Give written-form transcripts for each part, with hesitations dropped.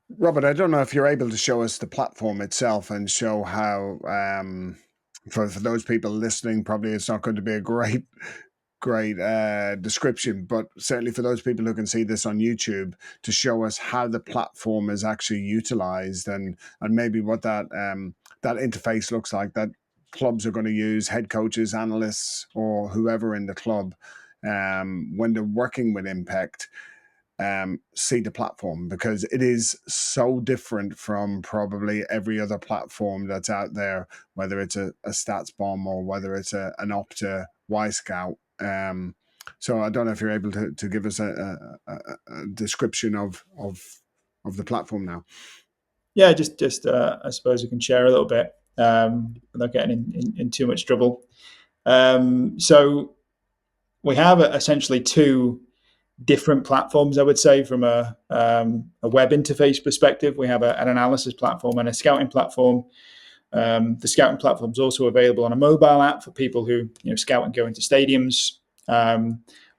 Robert, I don't know if you're able to show us the platform itself and show how, for those people listening, probably it's not going to be a great description, but certainly for those people who can see this on YouTube, to show us how the platform is actually utilized and maybe what that interface looks like that clubs are going to use, head coaches, analysts, or whoever in the club when they're working with Impact see the platform, because it is so different from probably every other platform that's out there, whether it's a stats bomb or whether it's an Opta Y Scout. So I don't know if you're able to give us a description of the platform now. Yeah, just I suppose we can share a little bit without getting in too much trouble. So we have essentially two different platforms, I would say, from a web interface perspective. We have an analysis platform and a scouting platform. The scouting platform is also available on a mobile app for people who scout and go into stadiums.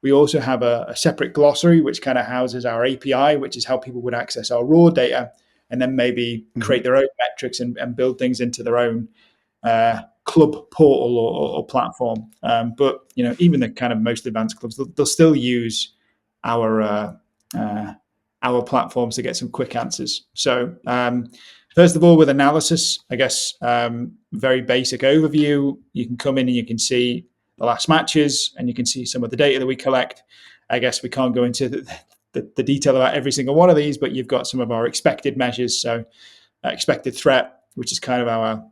We also have a separate glossary, which kind of houses our API, which is how people would access our raw data and then maybe create their own metrics and build things into their own club portal or platform. But even the kind of most advanced clubs, they'll still use our platforms to get some quick answers. So first of all, with analysis, I guess very basic overview. You can come in and you can see the last matches, and you can see some of the data that we collect. I guess we can't go into the detail about every single one of these, but you've got some of our expected measures. So expected threat, which is kind of our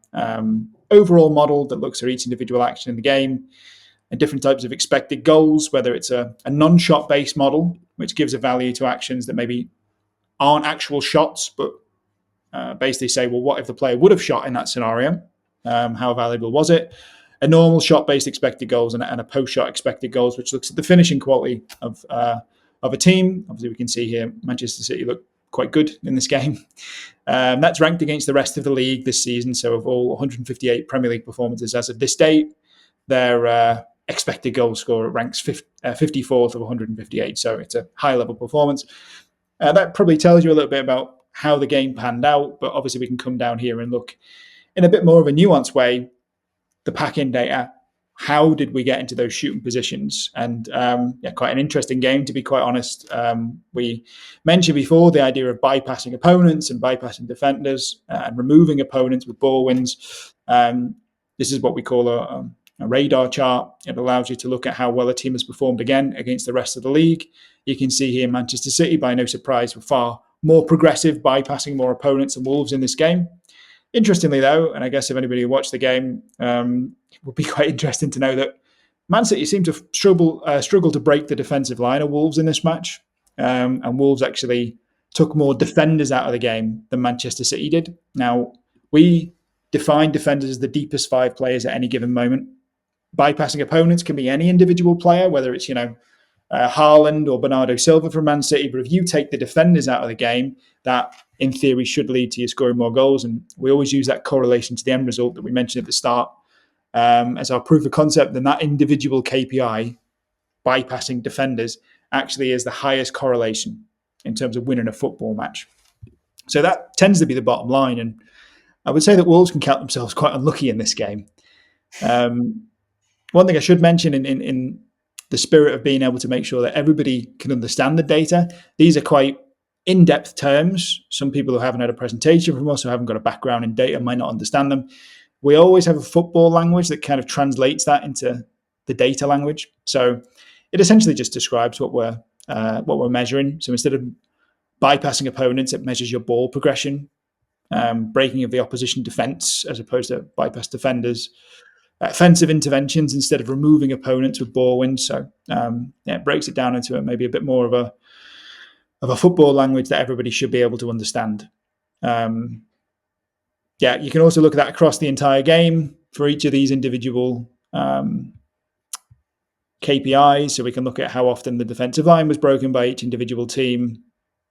overall model that looks at each individual action in the game, and different types of expected goals, whether it's a non-shot based model, which gives a value to actions that maybe aren't actual shots, but basically say, well, what if the player would have shot in that scenario? How valuable was it? A normal shot-based expected goals and a post-shot expected goals, which looks at the finishing quality of a team. Obviously, we can see here Manchester City look quite good in this game. That's ranked against the rest of the league this season. So of all 158 Premier League performances as of this date, their expected goal score ranks 54th of 158. So it's a high-level performance. That probably tells you a little bit about how the game panned out, but obviously we can come down here and look in a bit more of a nuanced way, the pack-in data. How did we get into those shooting positions? And quite an interesting game, to be quite honest. We mentioned before the idea of bypassing opponents and bypassing defenders and removing opponents with ball wins. This is what we call a radar chart. It allows you to look at how well a team has performed again against the rest of the league. You can see here Manchester City, by no surprise, were far more progressive, bypassing more opponents than Wolves in this game. Interestingly, though, and I guess if anybody who watched the game, it would be quite interesting to know that Man City seemed to struggle to break the defensive line of Wolves in this match. And Wolves actually took more defenders out of the game than Manchester City did. Now, we define defenders as the deepest five players at any given moment. Bypassing opponents can be any individual player, whether it's, Haaland or Bernardo Silva from Man City. But if you take the defenders out of the game, that in theory should lead to you scoring more goals. And we always use that correlation to the end result that we mentioned at the start as our proof of concept. Then that individual KPI, bypassing defenders, actually is the highest correlation in terms of winning a football match. So that tends to be the bottom line. And I would say that Wolves can count themselves quite unlucky in this game. One thing I should mention in the spirit of being able to make sure that everybody can understand the data, these are quite in-depth terms. Some people who haven't had a presentation from us, who haven't got a background in data, might not understand them. We always have a football language that kind of translates that into the data language. So it essentially just describes what we're measuring. So instead of bypassing opponents, it measures your ball progression, breaking of the opposition defense as opposed to bypass defenders, offensive interventions instead of removing opponents with ball wins. So it breaks it down into maybe a bit more of a football language that everybody should be able to understand. You can also look at that across the entire game for each of these individual KPIs. So we can look at how often the defensive line was broken by each individual team.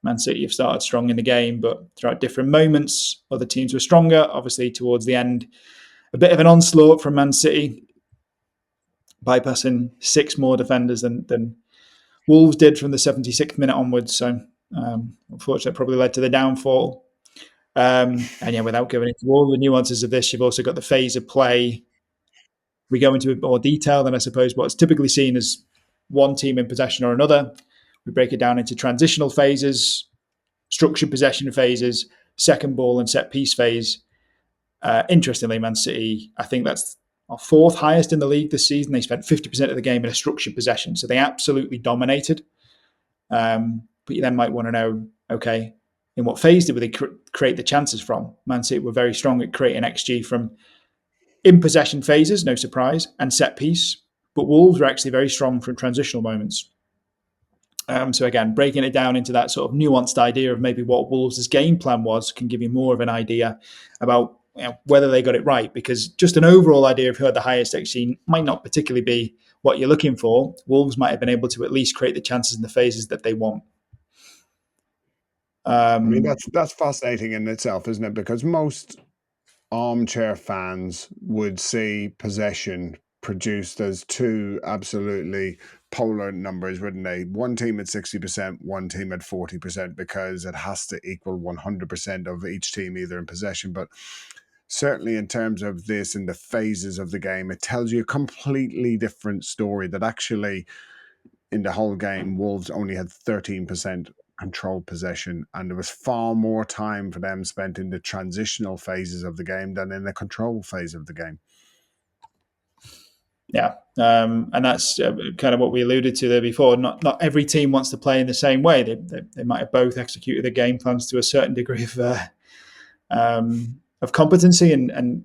Man City have started strong in the game, but throughout different moments, other teams were stronger. Obviously, towards the end, a bit of an onslaught from Man City, bypassing 6 more defenders than Wolves did from the 76th minute onwards. So Unfortunately, it probably led to the downfall. And yeah, without going into all the nuances of this, you've also got the phase of play. We go into more detail than I suppose what's typically seen as one team in possession or another. We break it down into transitional phases, structured possession phases, second ball and set piece phase. Interestingly, Man City, I think that's our fourth highest in the league this season. They spent 50% of the game in a structured possession, so they absolutely dominated. But you then might want to know, okay, in what phase did they create the chances from? Man City were very strong at creating XG from in possession phases, no surprise, and set piece. But Wolves were actually very strong from transitional moments. So again, breaking it down into that sort of nuanced idea of maybe what Wolves' game plan was can give you more of an idea about whether they got it right. Because just an overall idea of who had the highest XG might not particularly be what you're looking for. Wolves might have been able to at least create the chances in the phases that they want. I mean, that's fascinating in itself, isn't it? Because most armchair fans would see possession produced as two absolutely polar numbers, wouldn't they? One team at 60%, one team at 40%, because it has to equal 100% of each team either in possession. But certainly in terms of this and the phases of the game, it tells you a completely different story that actually in the whole game, Wolves only had 13% controlled possession, and there was far more time for them spent in the transitional phases of the game than in the control phase of the game. Yeah, and that's kind of what we alluded to there before. Not every team wants to play in the same way. They might have both executed their game plans to a certain degree of competency, and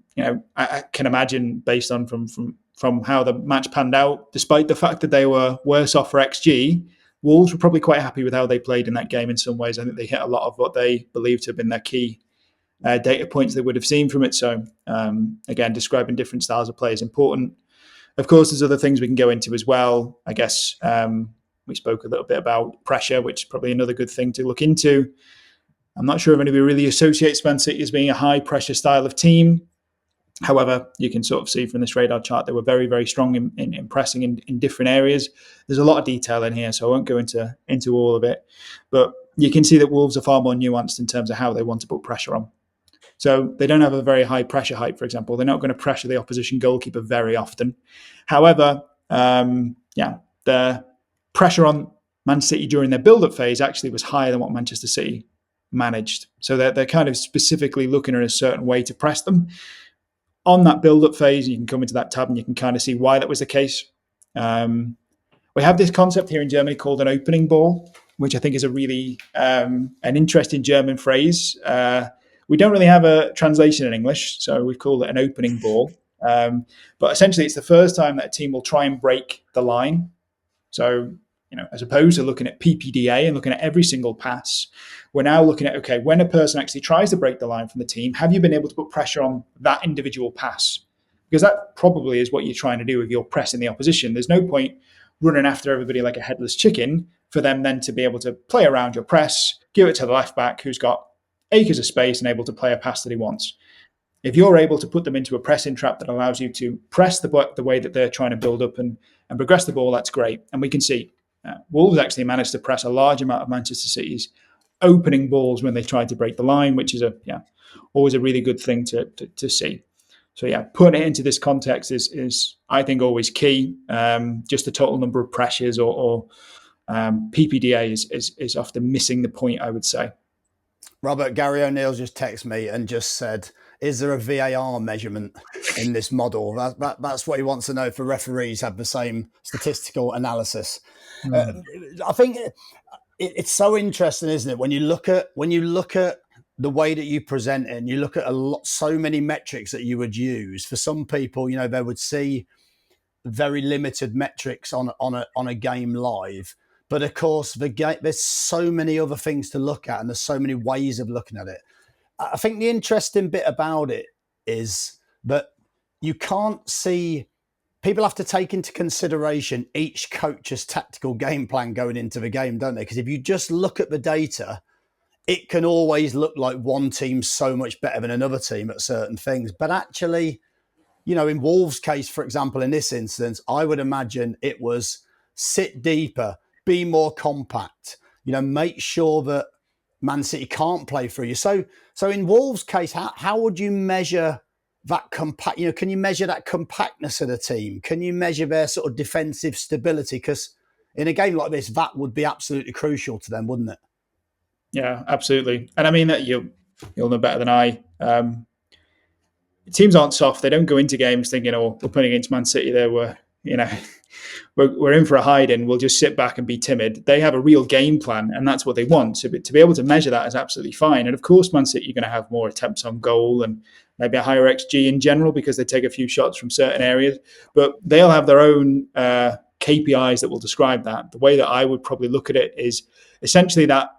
I can imagine based on from how the match panned out, despite the fact that they were worse off for XG, Wolves were probably quite happy with how they played in that game in some ways. I think they hit a lot of what they believed to have been their key data points they would have seen from it. So again, describing different styles of play is important. Of course, there's other things we can go into as well. I guess we spoke a little bit about pressure, which is probably another good thing to look into. I'm not sure if anybody really associates Man City as being a high pressure style of team. However, you can sort of see from this radar chart they were very, very strong in pressing in different areas. There's a lot of detail in here, so I won't go into all of it. But you can see that Wolves are far more nuanced in terms of how they want to put pressure on. So they don't have a very high pressure height, for example. They're not going to pressure the opposition goalkeeper very often. However, the pressure on Man City during their build-up phase actually was higher than what Manchester City managed. So they're kind of specifically looking at a certain way to press them. On that build-up phase, you can come into that tab and you can kind of see why that was the case. We have this concept here in Germany called an opening ball, which I think is a really an interesting German phrase. We don't really have a translation in English, so we call it an opening ball. But essentially, it's the first time that a team will try and break the line. So, as opposed to looking at PPDA and looking at every single pass, we're now looking at, okay, when a person actually tries to break the line from the team, have you been able to put pressure on that individual pass? Because that probably is what you're trying to do if you're pressing the opposition. There's no point running after everybody like a headless chicken for them then to be able to play around your press, give it to the left back who's got acres of space and able to play a pass that he wants. If you're able to put them into a pressing trap that allows you to press the way that they're trying to build up and progress the ball, that's great. And we can see Wolves actually managed to press a large amount of Manchester City's opening balls when they tried to break the line, which is always a really good thing to see. So putting it into this context is I think always key. Just the total number of pressures or PPDA is often missing the point, I would say. Robert, Gary O'Neill's just texted me and just said, is there a VAR measurement in this model? That's what he wants to know for referees have the same statistical analysis. I think it's so interesting, isn't it? When you look at the way that you present it and you look at so many metrics that you would use. For some people, they would see very limited metrics on a game live. But of course, there's so many other things to look at and there's so many ways of looking at it. I think the interesting bit about it is that you can't see, people have to take into consideration each coach's tactical game plan going into the game, don't they? Because if you just look at the data, it can always look like one team's so much better than another team at certain things. But actually, in Wolves' case, for example, in this instance, I would imagine it was sit deeper, be more compact, make sure that Man City can't play through you. So in Wolves' case, how would you measure that compact? Can you measure that compactness of the team? Can you measure their sort of defensive stability? Because in a game like this, that would be absolutely crucial to them, wouldn't it? Yeah, absolutely. And I mean that you'll know better than I. Teams aren't soft. They don't go into games thinking, "Oh, we're playing against Man City. There, we're in for a hiding. We'll just sit back and be timid." They have a real game plan, and that's what they want. So to be able to measure that is absolutely fine. And of course, Man City are going to have more attempts on goal and maybe a higher XG in general because they take a few shots from certain areas. But they'll have their own KPIs that will describe that. The way that I would probably look at it is essentially that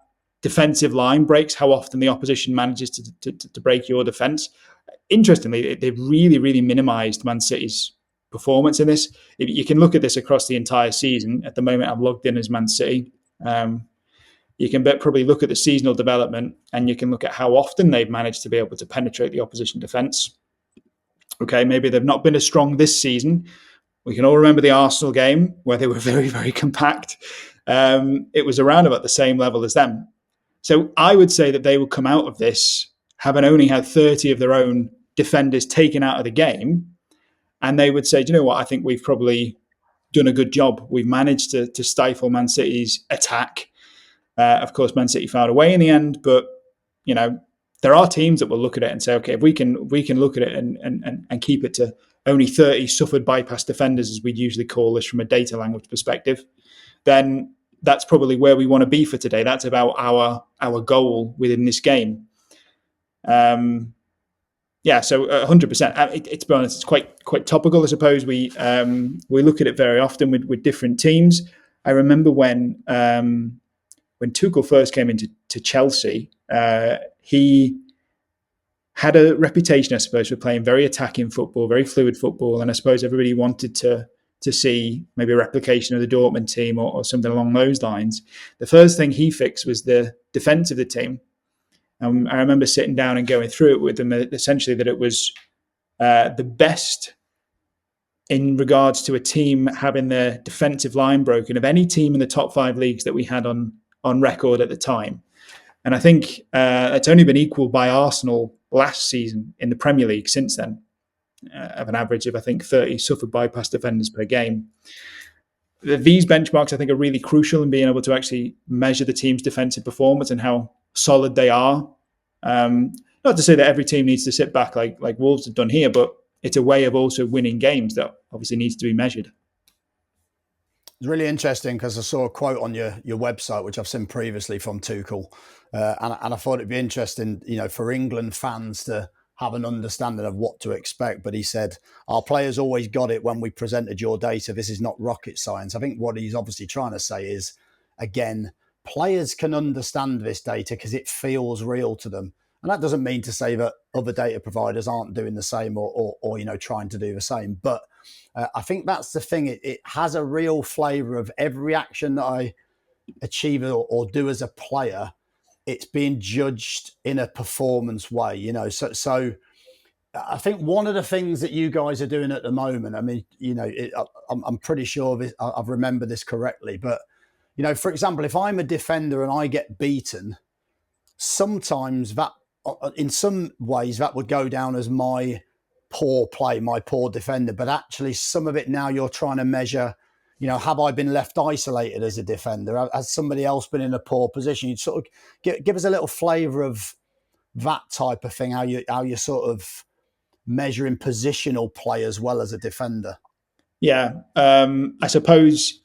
defensive line breaks, how often the opposition manages to break your defence. Interestingly, they've really, really minimised Man City's performance in this. You can look at this across the entire season. At the moment, I'm logged in as Man City. You can probably look at the seasonal development, and you can look at how often they've managed to be able to penetrate the opposition defence. Okay, maybe they've not been as strong this season. We can all remember the Arsenal game where they were very, very compact. It was around about the same level as them. So I would say that they will come out of this having only had 30 of their own defenders taken out of the game. And they would say, do you know what? I think we've probably done a good job. We've managed to stifle Man City's attack. Of course, Man City found a way in the end, but there are teams that will look at it and say, okay, if we can look at it and keep it to only 30 suffered bypass defenders, as we'd usually call this from a data language perspective, then that's probably where we want to be for today. That's about our goal within this game. So 100%. To be honest, it's quite topical, I suppose. We look at it very often with different teams. I remember when Tuchel first came into Chelsea, he had a reputation, I suppose, for playing very attacking football, very fluid football, and I suppose everybody wanted to see maybe a replication of the Dortmund team or something along those lines. The first thing he fixed was the defence of the team. I remember sitting down and going through it with them, essentially that it was the best in regards to a team having their defensive line broken of any team in the top 5 leagues that we had on record at the time. And I think it's only been equalled by Arsenal last season in the Premier League since then, of an average of, I think, 30 suffered bypass defenders per game. These benchmarks, I think, are really crucial in being able to actually measure the team's defensive performance and how solid they are. Not to say that every team needs to sit back like Wolves have done here, but it's a way of also winning games that obviously needs to be measured. It's really interesting because I saw a quote on your website, which I've seen previously from Tuchel, and I thought it'd be interesting, for England fans to have an understanding of what to expect. But he said, our players always got it when we presented your data. This is not rocket science. I think what he's obviously trying to say is, again, players can understand this data because it feels real to them. And that doesn't mean to say that other data providers aren't doing the same or trying to do the same. But I think that's the thing. It has a real flavour of every action that I achieve or do as a player. It's being judged in a performance way, So I think one of the things that you guys are doing at the moment, I mean, I'm pretty sure I've remembered this correctly, but for example, if I'm a defender and I get beaten, sometimes that, in some ways, that would go down as my poor play, my poor defender. But actually, some of it now you're trying to measure, have I been left isolated as a defender? Has somebody else been in a poor position? You'd sort of give us a little flavour of that type of thing, how you're sort of measuring positional play as well as a defender. Yeah, I suppose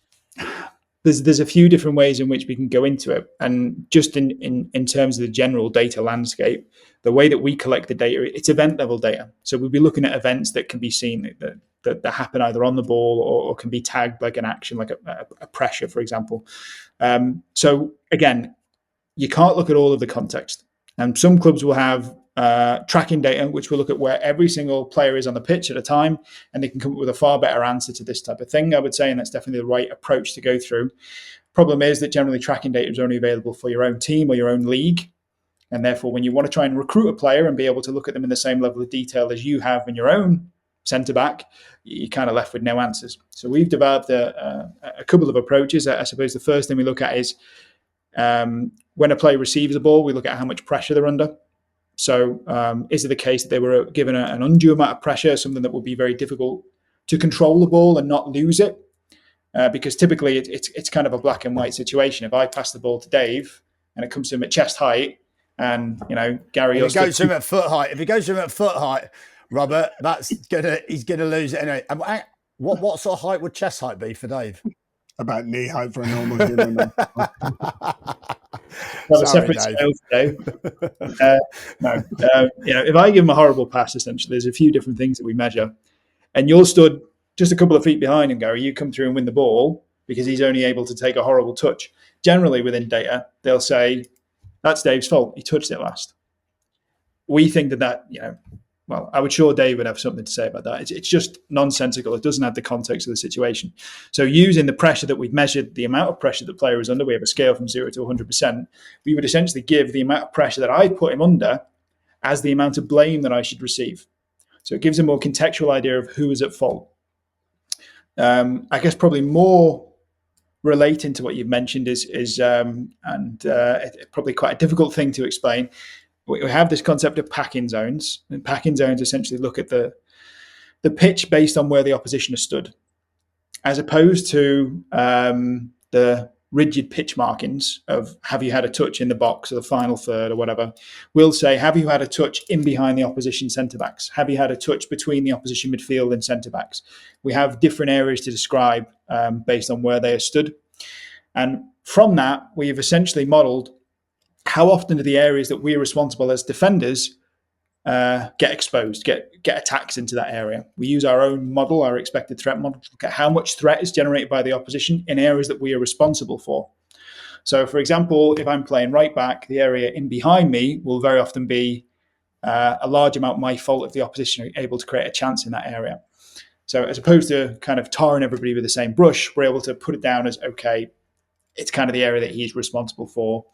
there's a few different ways in which we can go into it. And just in terms of the general data landscape, the way that we collect the data, it's event level data. So we'll be looking at events that can be seen that happen either on the ball or can be tagged like an action, like a pressure, for example. So again, you can't look at all of the context. And some clubs will have tracking data, which will look at where every single player is on the pitch at a time, and they can come up with a far better answer to this type of thing, I would say, and that's definitely the right approach to go through. Problem is that generally tracking data is only available for your own team or your own league, and therefore when you want to try and recruit a player and be able to look at them in the same level of detail as you have in your own centre-back, you're kind of left with no answers. So we've developed a couple of approaches. I suppose the first thing we look at is When a player receives the ball, we look at how much pressure they're under. So is it the case that they were given an undue amount of pressure, something that would be very difficult to control the ball and not lose it? Because typically it's kind of a black and white situation. If I pass the ball to Dave and it comes to him at chest height, and Gary, if it goes to him at foot height, Robert, he's gonna lose it anyway. What sort of height would chest height be for Dave? About knee height for a normal human. Well, a separate scale today. No, if I give him a horrible pass, essentially, there's a few different things that we measure, and you're stood just a couple of feet behind him, Gary. You come through and win the ball because he's only able to take a horrible touch. Generally, within data, they'll say that's Dave's fault. He touched it last. We think that well, I would sure Dave would have something to say about that. It's just nonsensical. It doesn't have the context of the situation. So using the pressure that we've measured, the amount of pressure the player is under, we have a scale from 0 to 100%. We would essentially give the amount of pressure that I put him under as the amount of blame that I should receive. So it gives a more contextual idea of who is at fault. I guess probably more relating to what you've mentioned is probably quite a difficult thing to explain. We have this concept of pack-in zones, and pack-in zones essentially look at the pitch based on where the opposition has stood, as opposed to the rigid pitch markings of have you had a touch in the box or the final third or whatever. We'll say, have you had a touch in behind the opposition centre-backs? Have you had a touch between the opposition midfield and centre-backs? We have different areas to describe based on where they are stood. And from that, we've essentially modelled how often do the areas that we're responsible as defenders get exposed, get attacks into that area. We use our own model, our expected threat model, to look at how much threat is generated by the opposition in areas that we are responsible for. So, for example, if I'm playing right back, the area in behind me will very often be a large amount my fault if the opposition are able to create a chance in that area. So as opposed to kind of tarring everybody with the same brush, we're able to put it down as, okay, it's kind of the area that he's responsible for.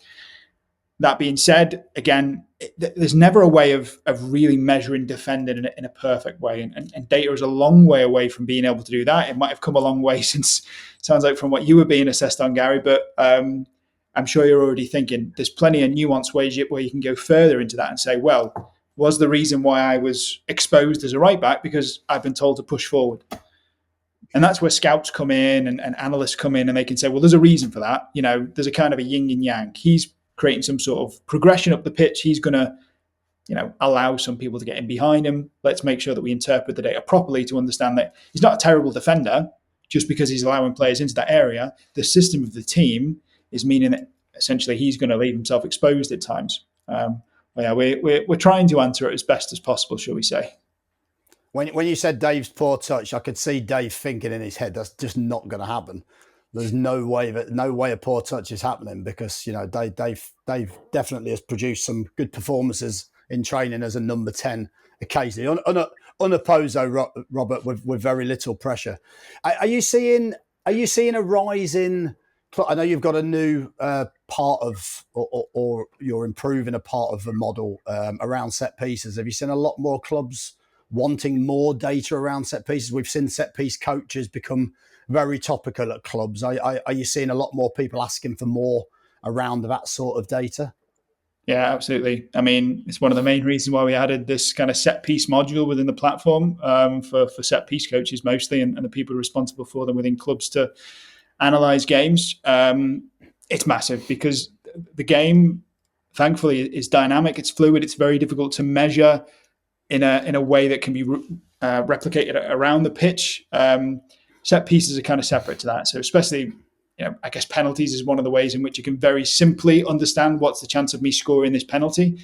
That being said, again, there's never a way of really measuring defending in a perfect way. And data is a long way away from being able to do that. It might have come a long way since, sounds like from what you were being assessed on, Gary, but I'm sure you're already thinking there's plenty of nuanced ways where you can go further into that and say, well, was the reason why I was exposed as a right back because I've been told to push forward? And that's where scouts come in and analysts come in and they can say, well, there's a reason for that. There's a kind of a yin and yang. He's creating some sort of progression up the pitch. He's going to, allow some people to get in behind him. Let's make sure that we interpret the data properly to understand that he's not a terrible defender just because he's allowing players into that area. The system of the team is meaning that essentially he's going to leave himself exposed at times. We're trying to answer it as best as possible, shall we say. When you said Dave's poor touch, I could see Dave thinking in his head, that's just not going to happen. There's no way a poor touch is happening because Dave definitely has produced some good performances in training as a number 10 occasionally, unopposed though, Robert, with very little pressure. Are you seeing a rise in? I know you've got a new part of, or you're improving a part of the model around set pieces. Have you seen a lot more clubs wanting more data around set pieces? We've seen set piece coaches become very topical at clubs. Are you seeing a lot more people asking for more around that sort of data? Yeah, absolutely. I mean, it's one of the main reasons why we added this kind of set piece module within the platform for set piece coaches mostly and the people responsible for them within clubs to analyze games. It's massive because the game, thankfully, is dynamic. It's fluid. It's very difficult to measure in a way that can be replicated around the pitch. Set pieces are kind of separate to that. So especially, I guess penalties is one of the ways in which you can very simply understand what's the chance of me scoring this penalty.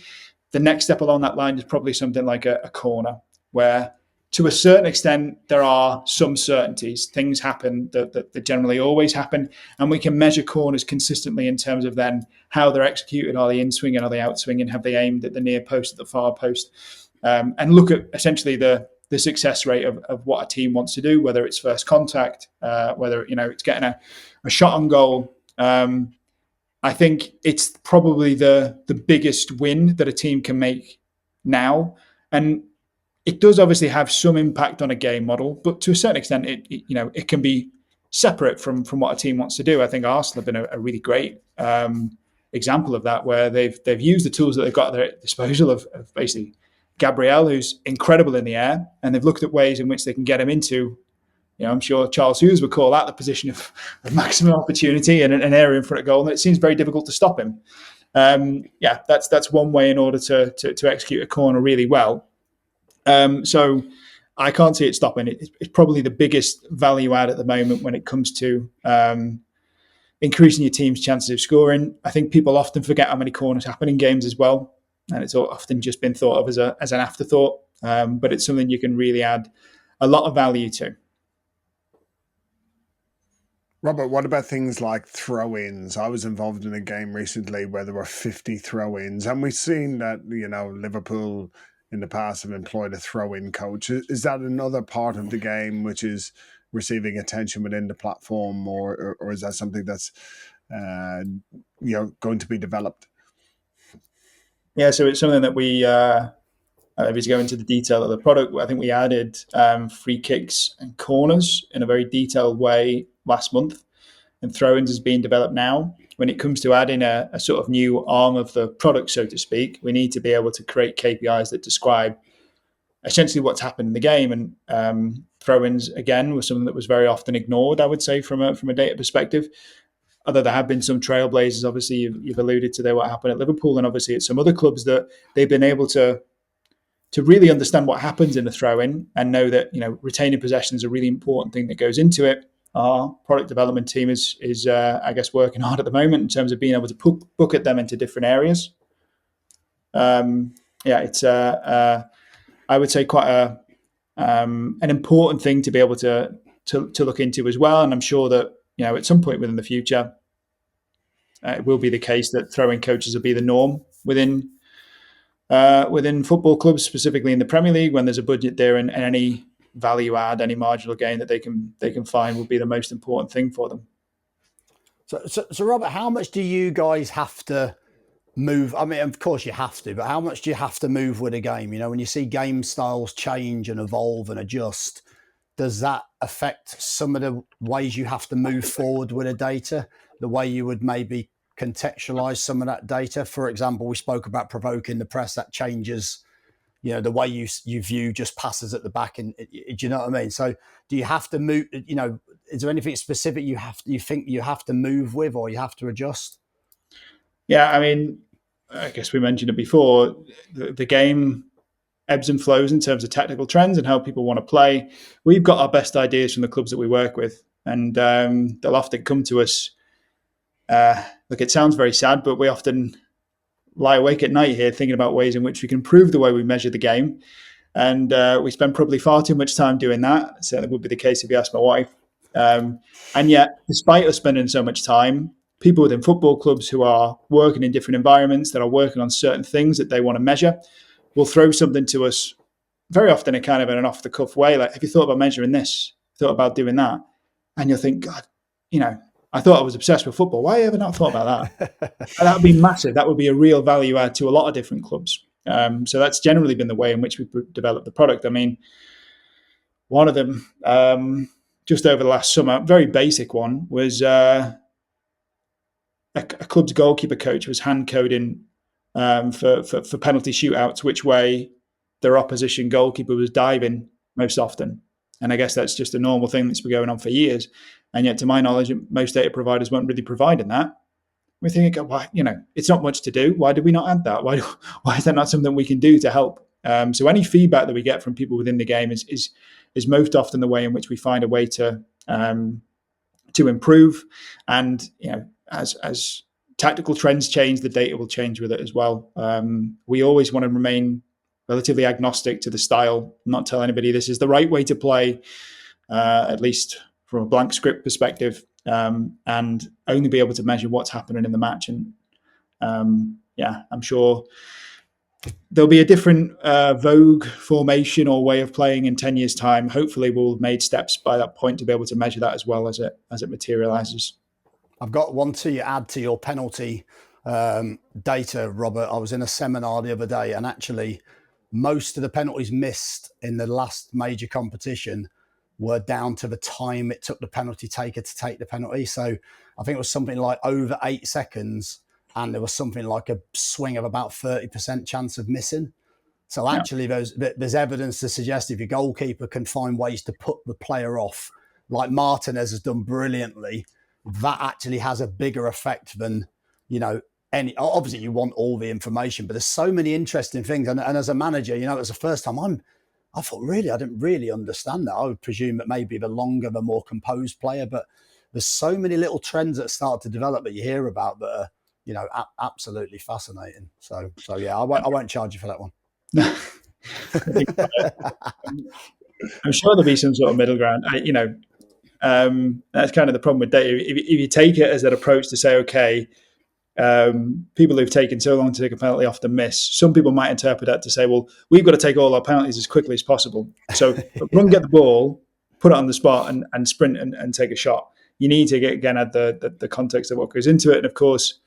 The next step along that line is probably something like a corner, where to a certain extent, there are some certainties. Things happen that generally always happen. And we can measure corners consistently in terms of then how they're executed. Are they in swinging? Are they out swinging? Have they aimed at the near post, at the far post? And look at essentially the success rate of what a team wants to do, whether it's first contact, whether it's getting a shot on goal. I think it's probably the biggest win that a team can make now, and it does obviously have some impact on a game model, but to a certain extent, it can be separate from what a team wants to do. I think Arsenal have been a really great example of that, where they've used the tools that they've got at their disposal of basically Gabriel, who's incredible in the air, and they've looked at ways in which they can get him into, I'm sure Charles Hughes would call that the position of maximum opportunity and an area in front of goal, and it seems very difficult to stop him. That's one way in order to execute a corner really well. So I can't see it stopping. It's probably the biggest value add at the moment when it comes to increasing your team's chances of scoring. I think people often forget how many corners happen in games as well, and it's often just been thought of as an afterthought. But it's something you can really add a lot of value to. Robert, what about things like throw-ins? I was involved in a game recently where there were 50 throw-ins, and we've seen that, Liverpool in the past have employed a throw-in coach. Is that another part of the game which is receiving attention within the platform, or is that something that's going to be developed? Yeah, so it's something that we maybe to go into the detail of the product. I think we added free kicks and corners in a very detailed way last month, and throw-ins is being developed now. When it comes to adding a sort of new arm of the product, so to speak, we need to be able to create KPIs that describe essentially what's happened in the game. And throw-ins, again, was something that was very often ignored, I would say, from a data perspective. Although there have been some trailblazers, obviously, you've alluded to there what happened at Liverpool, and obviously at some other clubs, that they've been able to really understand what happens in the throw-in and know that retaining possession is a really important thing that goes into it. Our product development team is I guess, working hard at the moment in terms of being able to bucket them into different areas. It's I would say quite an important thing to be able to look into as well. And I'm sure that at some point within the future, it will be the case that throwing coaches will be the norm within football clubs, specifically in the Premier League, when there's a budget there, and any value add, any marginal gain that they can find will be the most important thing for them. So Robert, how much do you guys have to move? I mean, of course you have to, but how much do you have to move with a game? When you see game styles change and evolve and adjust, does that affect some of the ways you have to move forward with the data, the way you would maybe contextualize some of that data? For example, we spoke about provoking the press. That changes the way you view just passes at the back. And do you know what I mean? So do you have to move, is there anything specific you think you have to move with, or you have to adjust? Yeah, I mean, I guess we mentioned it before, the game ebbs and flows in terms of technical trends and how people want to play. We've got our best ideas from the clubs that we work with, and they'll often come to us. Look, it sounds very sad, but we often lie awake at night here thinking about ways in which we can improve the way we measure the game. And we spend probably far too much time doing that. Certainly would be the case if you ask my wife. And yet, despite us spending so much time, people within football clubs who are working in different environments, that are working on certain things that they want to measure, will throw something to us very often in kind of an off-the-cuff way. Like, have you thought about measuring this? Thought about doing that? And you'll think, God, I thought I was obsessed with football. Why have I not thought about that? That would be massive. That would be a real value add to a lot of different clubs. So that's generally been the way in which we've developed the product. I mean, one of them, just over the last summer, very basic one, was a club's goalkeeper coach was hand coding for penalty shootouts which way their opposition goalkeeper was diving most often. And I guess that's just a normal thing that's been going on for years. And yet, to my knowledge, most data providers weren't really providing that. We're thinking, why? It's not much to do. Why did we not add that? Why is that not something we can do to help? So any feedback that we get from people within the game is most often the way in which we find a way to improve. And as tactical trends change, the data will change with it as well. We always want to remain relatively agnostic to the style, not tell anybody this is the right way to play, at least from a blank script perspective, and only be able to measure what's happening in the match. And I'm sure there'll be a different vogue formation or way of playing in 10 years' time. Hopefully we'll have made steps by that point to be able to measure that as well as it materializes. I've got one to add to your penalty data, Robert. I was in a seminar the other day, and actually most of the penalties missed in the last major competition were down to the time it took the penalty taker to take the penalty. So I think it was something like over 8 seconds and there was something like a swing of about 30% chance of missing. So actually, there's evidence to suggest if your goalkeeper can find ways to put the player off, like Martinez has done brilliantly, that actually has a bigger effect than, any. Obviously, you want all the information, but there's so many interesting things. And as a manager, it was the first time I thought, really, I didn't really understand that. I would presume that maybe the longer, the more composed player, but there's so many little trends that start to develop that you hear about that are, absolutely fascinating. So yeah, I won't charge you for that one. I'm sure there'll be some sort of middle ground. That's kind of the problem with data. If you take it as an approach to say, okay, people who've taken so long to take a penalty often miss. Some people might interpret that to say, well, we've got to take all our penalties as quickly as possible. So run, get the ball, put it on the spot, and sprint and take a shot. You need to add the context of what goes into it, and of course,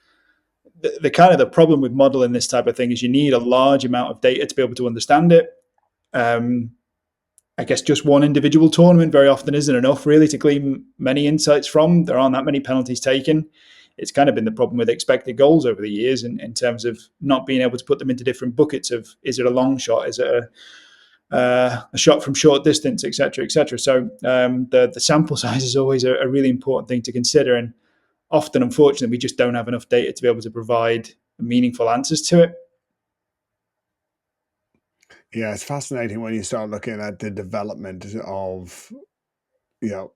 the problem with modeling this type of thing is you need a large amount of data to be able to understand it. I guess just one individual tournament very often isn't enough really to glean many insights from. There aren't that many penalties taken. It's kind of been the problem with expected goals over the years in terms of not being able to put them into different buckets of, is it a long shot? Is it a shot from short distance, et cetera, et cetera. So the sample size is always a really important thing to consider. And often, unfortunately, we just don't have enough data to be able to provide meaningful answers to it. Yeah, it's fascinating when you start looking at the development of,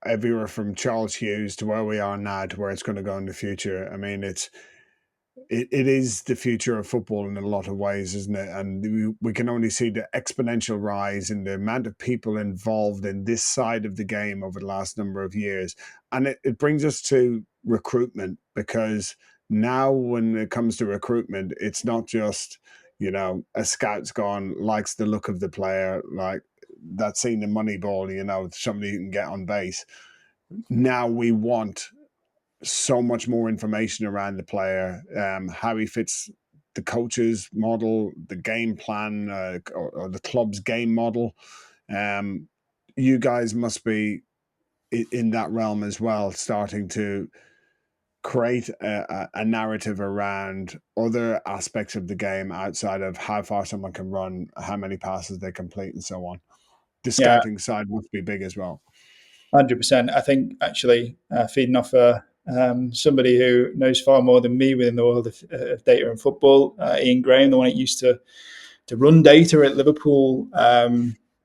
everywhere from Charles Hughes to where we are now to where it's going to go in the future. I mean, it is the future of football in a lot of ways, isn't it? And we can only see the exponential rise in the amount of people involved in this side of the game over the last number of years. And it brings us to recruitment, because now when it comes to recruitment, it's not just, a scout's gone, likes the look of the player, like that's seen the Moneyball, somebody who can get on base. Now we want so much more information around the player, how he fits the coach's model, the game plan, or the club's game model. You guys must be in that realm as well, starting to create a narrative around other aspects of the game outside of how far someone can run, how many passes they complete, and so on. The scouting side must be big as well. 100%. I think actually feeding off somebody who knows far more than me within the world of data and football, Ian Graham, the one that used to run data at Liverpool. I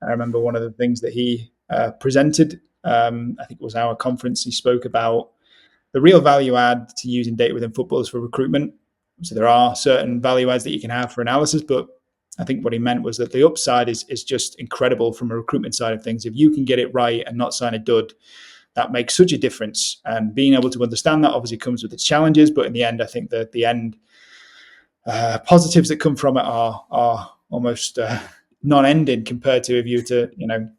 remember one of the things that he presented, I think it was our conference, he spoke about the real value add to using data within football is for recruitment. So there are certain value adds that you can have for analysis, but I think what he meant was that the upside is just incredible from a recruitment side of things. If you can get it right and not sign a dud, that makes such a difference. And being able to understand that obviously comes with its challenges, but in the end, I think that the end positives that come from it are almost non-ending compared to if you were to,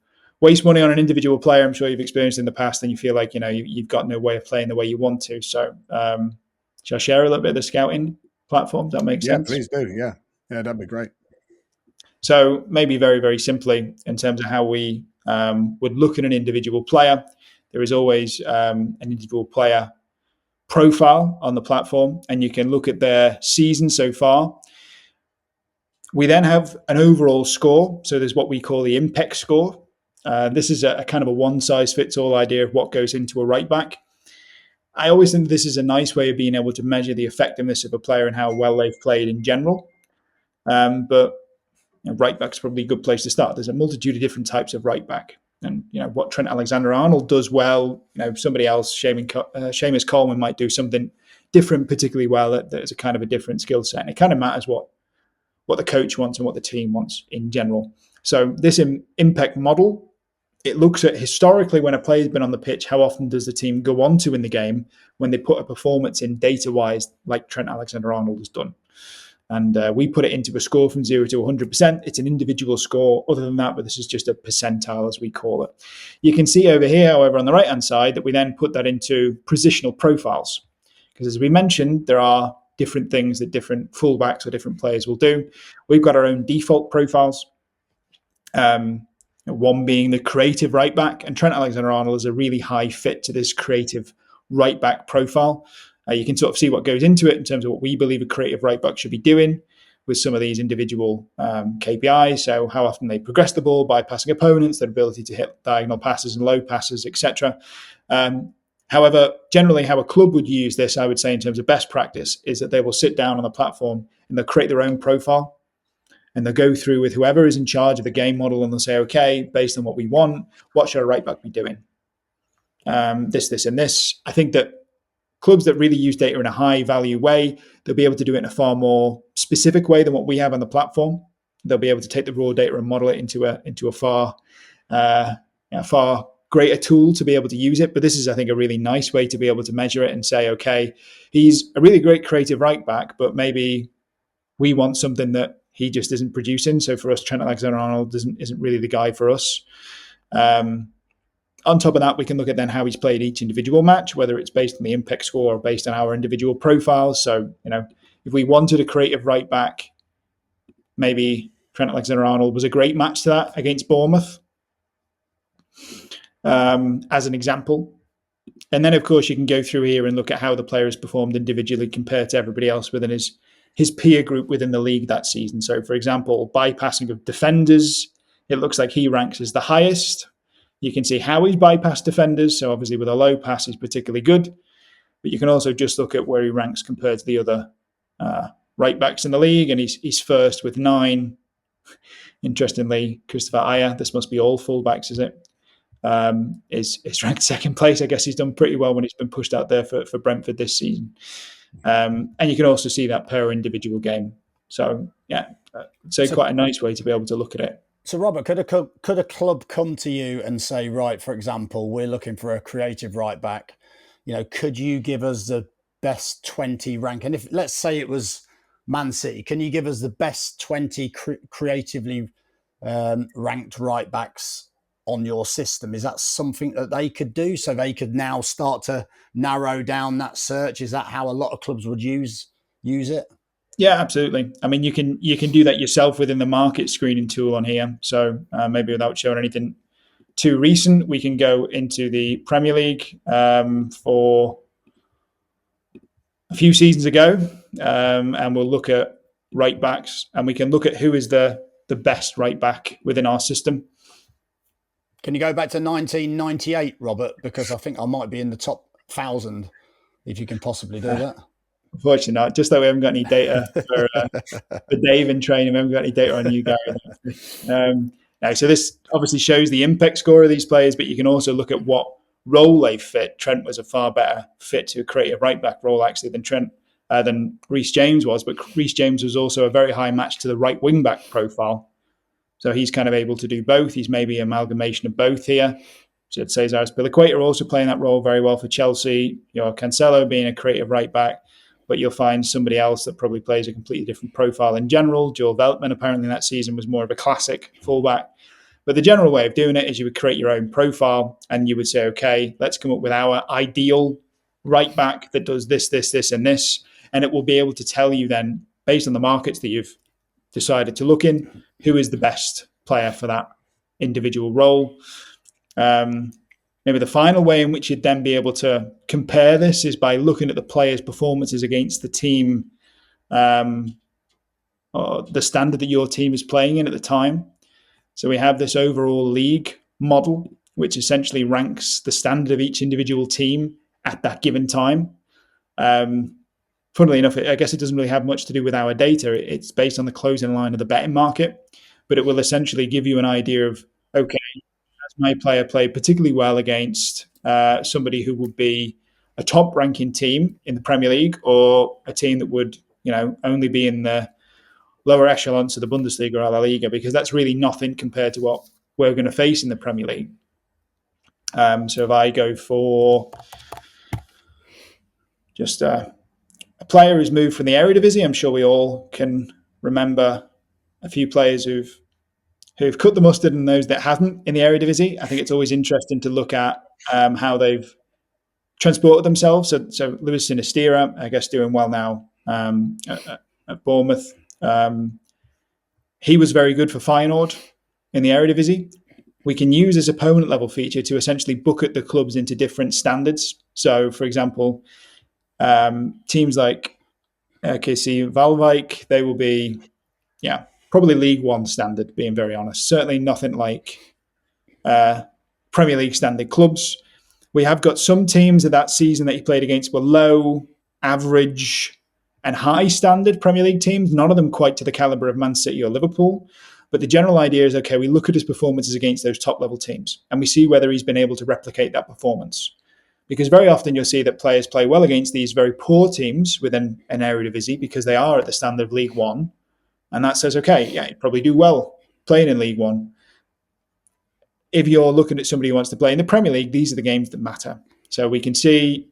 waste money on an individual player. I'm sure you've experienced in the past, and you feel like, you've got no way of playing the way you want to. So shall I share a little bit of the scouting platform? Does that make sense? Yeah, please do. Yeah, that'd be great. So maybe very, very simply, in terms of how we would look at an individual player, there is always an individual player profile on the platform, and you can look at their season so far. We then have an overall score. So there's what we call the IMPECT score. This is a kind of a one-size-fits-all idea of what goes into a right back. I always think this is a nice way of being able to measure the effectiveness of a player and how well they've played in general. But right back's probably a good place to start. There's a multitude of different types of right back. And what Trent Alexander-Arnold does well, somebody else, Seamus Coleman, might do something different particularly well. There's a kind of a different skill set. And it kind of matters what the coach wants and what the team wants in general. So this IMPECT model, it looks at historically when a player's been on the pitch, how often does the team go on to in the game when they put a performance in data-wise like Trent Alexander-Arnold has done. And we put it into a score from 0 to 100%. It's an individual score other than that, but this is just a percentile, as we call it. You can see over here, however, on the right-hand side, that we then put that into positional profiles. Because as we mentioned, there are different things that different fullbacks or different players will do. We've got our own default profiles. One being the creative right back, and Trent Alexander-Arnold is a really high fit to this creative right back profile. You can sort of see what goes into it in terms of what we believe a creative right back should be doing with some of these individual KPIs. So how often they progress the ball, bypassing opponents, their ability to hit diagonal passes and low passes, etc. However, generally how a club would use this, I would say in terms of best practice, is that they will sit down on the platform and they'll create their own profile. And they'll go through with whoever is in charge of the game model and they'll say, okay, based on what we want, what should a right back be doing? This, and this. I think that clubs that really use data in a high value way, they'll be able to do it in a far more specific way than what we have on the platform. They'll be able to take the raw data and model it into a far greater tool to be able to use it. But this is, I think, a really nice way to be able to measure it and say, okay, he's a really great creative right back, but maybe we want something that he just isn't producing. So for us, Trent Alexander-Arnold isn't really the guy for us. On top of that, we can look at then how he's played each individual match, whether it's based on the IMPECT score or based on our individual profiles. So, if we wanted a creative right back, maybe Trent Alexander-Arnold was a great match to that against Bournemouth, as an example. And then, of course, you can go through here and look at how the player has performed individually compared to everybody else within his peer group within the league that season. So, for example, bypassing of defenders, it looks like he ranks as the highest. You can see how he's bypassed defenders. So obviously with a low pass, he's particularly good. But you can also just look at where he ranks compared to the other right backs in the league. And he's first with 9. Interestingly, Christopher Ayer, this must be all fullbacks, is it? Is ranked second place. I guess he's done pretty well when he's been pushed out there for Brentford this season. And you can also see that per individual game. So, yeah, so quite a nice way to be able to look at it. So, Robert, could a club come to you and say, right, for example, we're looking for a creative right back. Could you give us the best 20 rank? And if, let's say it was Man City, can you give us the best 20 creatively ranked right backs on your system? Is that something that they could do so they could now start to narrow down that search? Is that how a lot of clubs would use it? Yeah, absolutely. I mean, you can do that yourself within the market screening tool on here. So maybe without showing anything too recent, we can go into the Premier League for a few seasons ago, and we'll look at right backs, and we can look at who is the best right back within our system. Can you go back to 1998, Robert? Because I think I might be in the top 1,000 if you can possibly do that. Unfortunately not. Just that we haven't got any data for Dave in training. We haven't got any data on you, Gary. Now, so this obviously shows the impact score of these players, but you can also look at what role they fit. Trent was a far better fit to create a right back role actually than Reece James was, but Reece James was also a very high match to the right wing back profile. So he's kind of able to do both. He's maybe an amalgamation of both here. So Cesar Azpilicueta also playing that role very well for Chelsea. Cancelo being a creative right back. But you'll find somebody else that probably plays a completely different profile in general. Joel Veltman, apparently that season, was more of a classic fullback. But the general way of doing it is you would create your own profile and you would say, okay, let's come up with our ideal right back that does this, this, this, and this. And it will be able to tell you then, based on the markets that you've decided to look in, who is the best player for that individual role. Maybe the final way in which you'd then be able to compare this is by looking at the players' performances against the team, or the standard that your team is playing in at the time. So we have this overall league model, which essentially ranks the standard of each individual team at that given time. Funnily enough, I guess it doesn't really have much to do with our data. It's based on the closing line of the betting market, but it will essentially give you an idea of, okay, my player played particularly well against somebody who would be a top ranking team in the Premier League or a team that would, only be in the lower echelons of the Bundesliga or La Liga, because that's really nothing compared to what we're going to face in the Premier League. So if I go for just a player who's moved from the Eredivisie, I'm sure we all can remember a few players who've cut the mustard and those that haven't in the Eredivisie. I think it's always interesting to look at how they've transported themselves. So Luis Sinistera, I guess, doing well now at Bournemouth. He was very good for Feyenoord in the Eredivisie. We can use this opponent level feature to essentially bucket the clubs into different standards. So, for example, Teams like KC Valvik, they will be, probably League One standard, being very honest. Certainly nothing like Premier League standard clubs. We have got some teams of that season that he played against were low, average, and high standard Premier League teams. None of them quite to the caliber of Man City or Liverpool. But the general idea is, okay, we look at his performances against those top level teams and we see whether he's been able to replicate that performance. Because very often you'll see that players play well against these very poor teams within an Eredivisie because they are at the standard of League One. And that says, okay, he'd probably do well playing in League One. If you're looking at somebody who wants to play in the Premier League, these are the games that matter. So we can see,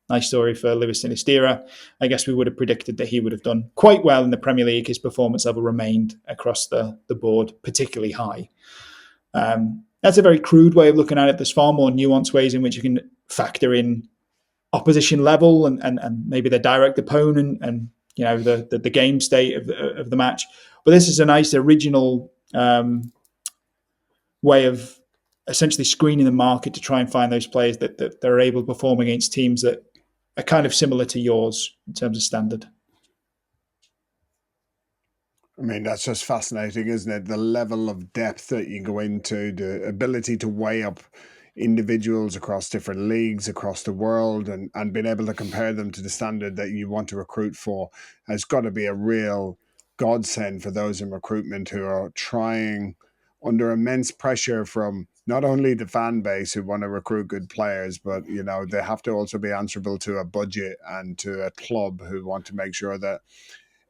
nice story for Lewis Sinistera. I guess we would have predicted that he would have done quite well in the Premier League. His performance level remained across the board particularly high. That's a very crude way of looking at it. There's far more nuanced ways in which you can factor in opposition level and maybe the direct opponent and the game state of the match. But this is a nice original way of essentially screening the market to try and find those players that are able to perform against teams that are kind of similar to yours in terms of standard. I mean, that's just fascinating, isn't it? The level of depth that you go into, the ability to weigh up individuals across different leagues across the world and being able to compare them to the standard that you want to recruit for has got to be a real godsend for those in recruitment who are trying under immense pressure from not only the fan base who want to recruit good players, but they have to also be answerable to a budget and to a club who want to make sure that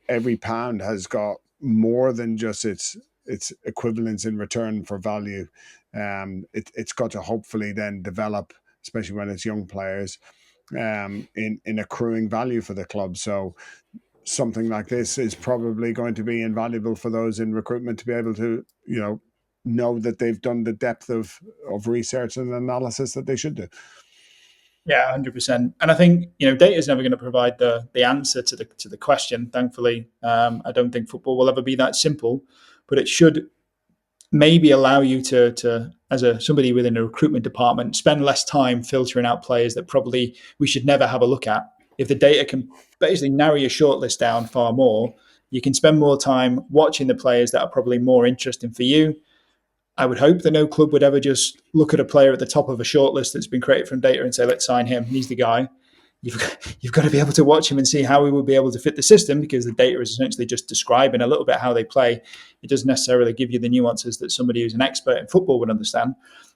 every pound has got more than just its equivalence in return for value. It's got to hopefully then develop, especially when it's young players, in accruing value for the club. So something like this is probably going to be invaluable for those in recruitment to be able to, know that they've done the depth of research and analysis that they should do. Yeah, 100%. And I think data is never going to provide the answer to the question. Thankfully, I don't think football will ever be that simple, but it should maybe allow you to as somebody within a recruitment department, spend less time filtering out players that probably we should never have a look at. If the data can basically narrow your shortlist down far more, you can spend more time watching the players that are probably more interesting for you. I would hope that no club would ever just look at a player at the top of a shortlist that's been created from data and say, let's sign him. He's the guy. You've got to be able to watch him and see how he will be able to fit the system, because the data is essentially just describing a little bit how they play. It doesn't necessarily give you the nuances that somebody who's an expert in football would understand.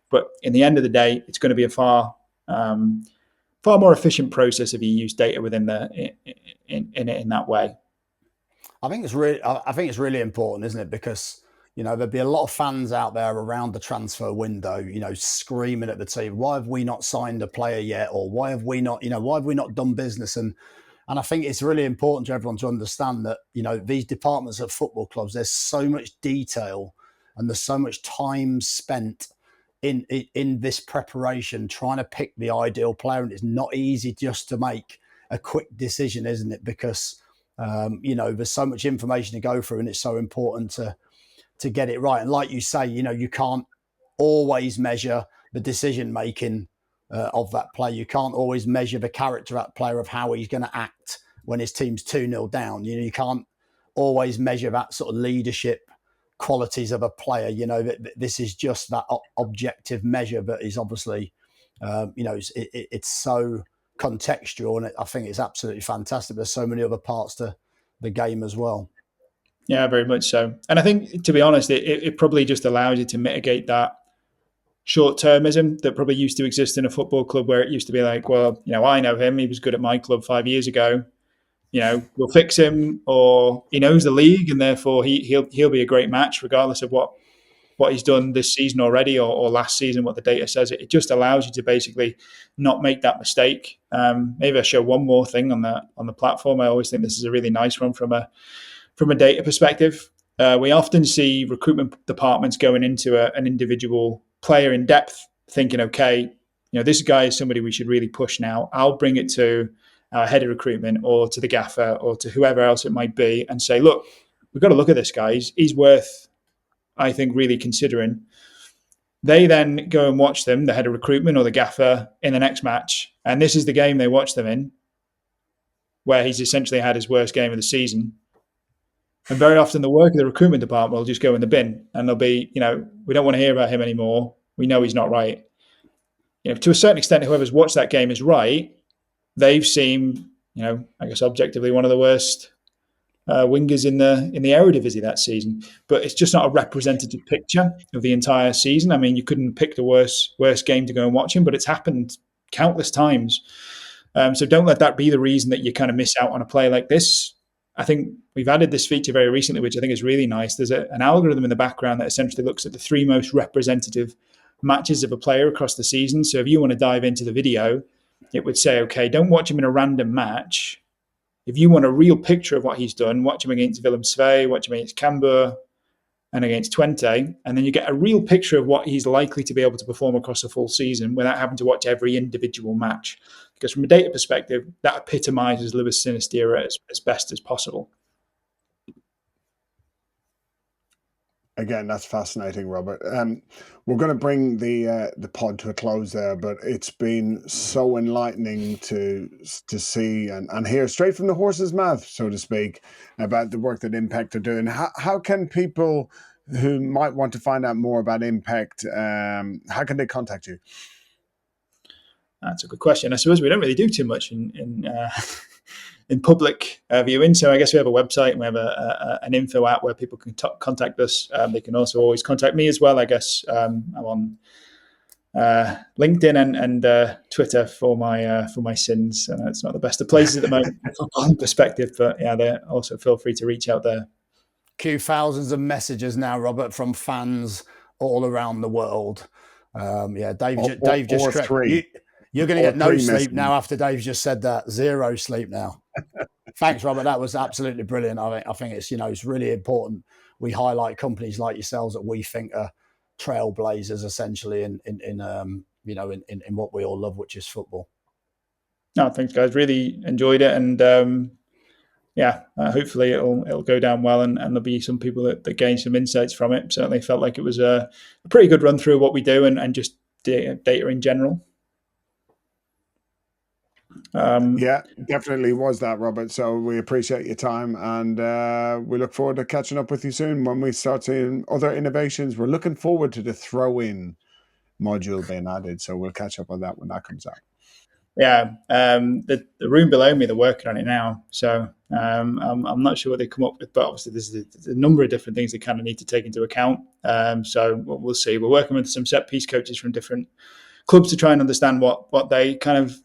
But in the end of the day, it's going to be a far more efficient process if you use data within in that way. I think it's really important, isn't it? Because there'd be a lot of fans out there around the transfer window, screaming at the team, why have we not signed a player yet? Or why have we not done business? And I think it's really important to everyone to understand that, these departments at football clubs, there's so much detail and there's so much time spent in this preparation, trying to pick the ideal player. And it's not easy just to make a quick decision, isn't it? Because, there's so much information to go through and it's so important to get it right. And like you say, you can't always measure the decision making of that player. You can't always measure the character of that player, of how he's going to act when his team's 2-0 down. You can't always measure that sort of leadership qualities of a player. This is just that objective measure, but is obviously, it's so contextual, and I think it's absolutely fantastic. There's so many other parts to the game as well. Yeah, very much so. And I think, to be honest, it probably just allows you to mitigate that short-termism that probably used to exist in a football club, where it used to be like, well, I know him, he was good at my club 5 years ago, we'll fix him, or he knows the league and therefore he'll be a great match regardless of what he's done this season already or last season, what the data says. It just allows you to basically not make that mistake. Maybe I'll show one more thing on the platform. I always think this is a really nice one from a data perspective. We often see recruitment departments going into an individual player in depth, thinking, okay, this guy is somebody we should really push now. I'll bring it to our head of recruitment or to the gaffer or to whoever else it might be and say, look, we've got to look at this guy. He's worth, I think, really considering. They then go and watch them, the head of recruitment or the gaffer, in the next match. And this is the game they watch them in. where he's essentially had his worst game of the season. And very often the work of the recruitment department will just go in the bin, and they'll be, we don't want to hear about him anymore. We know he's not right. To a certain extent, whoever's watched that game is right. They've seen, I guess objectively one of the worst wingers in the Eredivisie that season. But it's just not a representative picture of the entire season. I mean, you couldn't pick the worst game to go and watch him, but it's happened countless times. So don't let that be the reason that you kind of miss out on a play like this. I think we've added this feature very recently, which I think is really nice. There's an algorithm in the background that essentially looks at the 3 most representative matches of a player across the season. So if you want to dive into the video, it would say, okay, don't watch him in a random match. If you want a real picture of what he's done, watch him against Willem Svei, watch him against Cambuur and against Twente, and then you get a real picture of what he's likely to be able to perform across a full season without having to watch every individual match. Because from a data perspective, that epitomizes Lewis Sinistera as best as possible. Again, that's fascinating, Robert. We're going to bring the pod to a close there, but it's been so enlightening to see and hear straight from the horse's mouth, so to speak, about the work that IMPECT are doing. How can people who might want to find out more about IMPECT, how can they contact you? That's a good question. I suppose we don't really do too much in public viewing. So I guess we have a website and we have an info app where people can contact us. They can also always contact me as well. I guess I'm on LinkedIn and Twitter for my sins. It's not the best of places at the moment from my perspective, but yeah, they also feel free to reach out there. Thousands of messages now, Robert, from fans all around the world. Dave just you're going to get no sleep now after Dave just said that. 0 sleep now. Thanks, Robert. That was absolutely brilliant. I think it's it's really important we highlight companies like yourselves that we think are trailblazers, essentially in what we all love, which is football. No, thanks, guys. Really enjoyed it, and hopefully it'll go down well, and there'll be some people that gain some insights from it. Certainly felt like it was a pretty good run through of what we do and just data in general. Yeah, definitely was that, Robert. So we appreciate your time, and we look forward to catching up with you soon when we start seeing other innovations. We're looking forward to the throw-in module being added, so we'll catch up on that when that comes out. Yeah, the room below me, they're working on it now, so I'm not sure what they come up with, but obviously there's a number of different things they kind of need to take into account. So we'll see. We're working with some set piece coaches from different clubs to try and understand what they kind of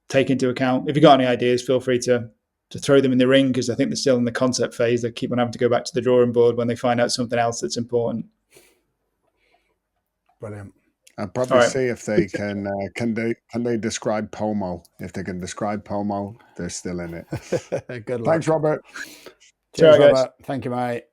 take into account. If you've got any ideas, feel free to throw them in the ring, because I think they're still in the concept phase. They keep on having to go back to the drawing board when they find out something else that's important. Brilliant. I'll probably see if they can they describe Pomo. If they can describe Pomo, they're still in it. Good luck. Thanks, Robert. Cheers, Robert. Thank you, mate.